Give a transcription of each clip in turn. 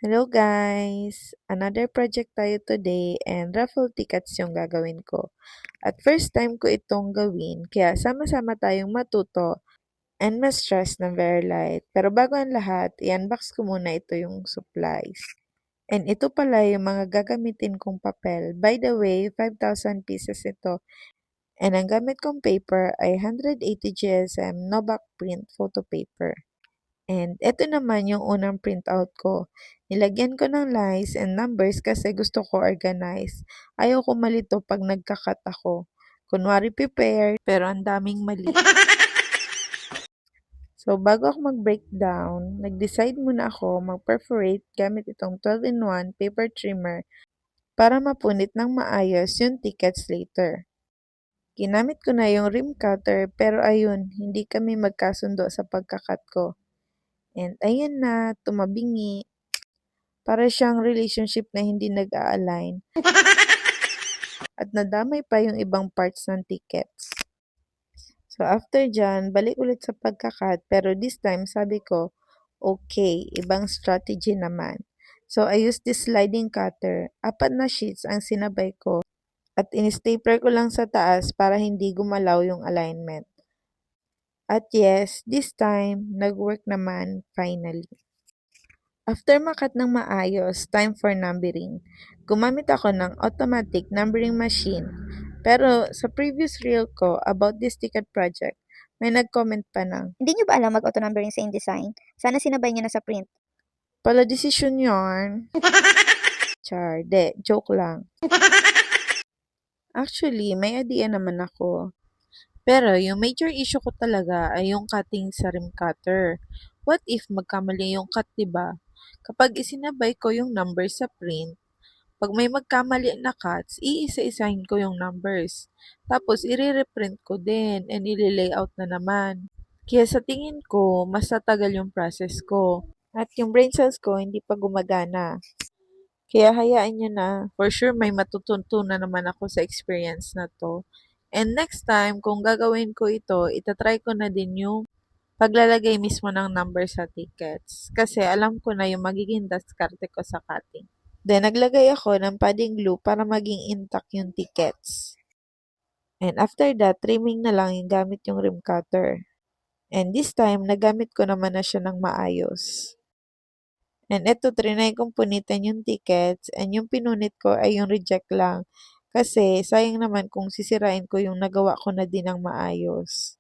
Hello guys! Another project tayo today and raffle tickets yung gagawin ko. At first time ko itong gawin kaya sama-sama tayong matuto and ma-stress ng very light. Pero bago ang lahat, i-unbox ko muna ito yung supplies. And ito pala yung mga gagamitin kong papel. By the way, 5,000 pieces ito. And ang gamit kong paper ay 180 GSM Novak Print Photo Paper. And eto naman yung unang printout ko. Nilagyan ko ng lines and numbers kasi gusto ko organize. Ayaw ko malito pag nagka-cut ako. Kunwari prepared, pero ang daming mali. So, bago ako mag-breakdown, nag-decide muna ako mag-perforate gamit itong 12-in-1 paper trimmer para mapunit ng maayos yung tickets later. Ginamit ko na yung rim cutter pero ayun, hindi kami magkasundo sa pagkakat ko. And ayan na, tumabingi. Para siyang relationship na hindi nag-a-align at nadamay pa yung ibang parts ng tickets. So after dyan, balik ulit sa pagkakat pero this time sabi ko, okay, ibang strategy naman. So I used this sliding cutter. 4 na sheets ang sinabay ko at in-stapler ko lang sa taas para hindi gumalaw yung alignment. At yes, this time, nag-work naman finally. After makat ng maayos, time for numbering. Gumamit ako ng automatic numbering machine. Pero sa previous reel ko about this ticket project, may nag-comment pa ng, Hindi nyo ba alam mag-auto-numbering sa InDesign? Sana sinabay nyo na sa print. pala desisyon yarn. Char, de, joke lang. Actually, may idea naman ako. Pero yung major issue ko talaga ay yung cutting sa rim cutter. What if magkamali yung cut, diba? Kapag isinabay ko yung numbers sa print, pag may magkamali na cuts, iisa-isahin ko yung numbers. Tapos, i-reprint ko din and i-layout na naman. Kaya sa tingin ko, mas tatagal yung process ko. At yung brain cells ko, hindi pa gumagana. Kaya hayaan nyo na. For sure, may matututunan naman ako sa experience na to. And next time, kung gagawin ko ito, itatry ko na din yung paglalagay mismo ng number sa tickets. Kasi alam ko na yung magiging diskarte ko sa cutting. Then, naglagay ako ng padding glue para maging intact yung tickets. And after that, trimming na lang yung gamit yung rim cutter. And this time, nagamit ko naman na siya ng maayos. And eto, trinay kong punitan yung tickets and yung pinunit ko ay yung reject lang. Kasi sayang naman kung sisirain ko yung nagawa ko na din ng maayos.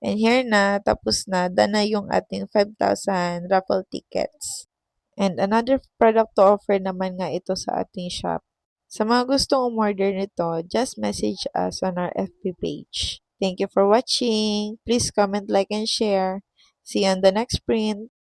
And here na, tapos na, done na yung ating 5,000 raffle tickets. And another product to offer naman nga ito sa ating shop. Sa mga gustong umorder nito, just message us on our FB page. Thank you for watching. Please comment, like, and share. See you on the next print.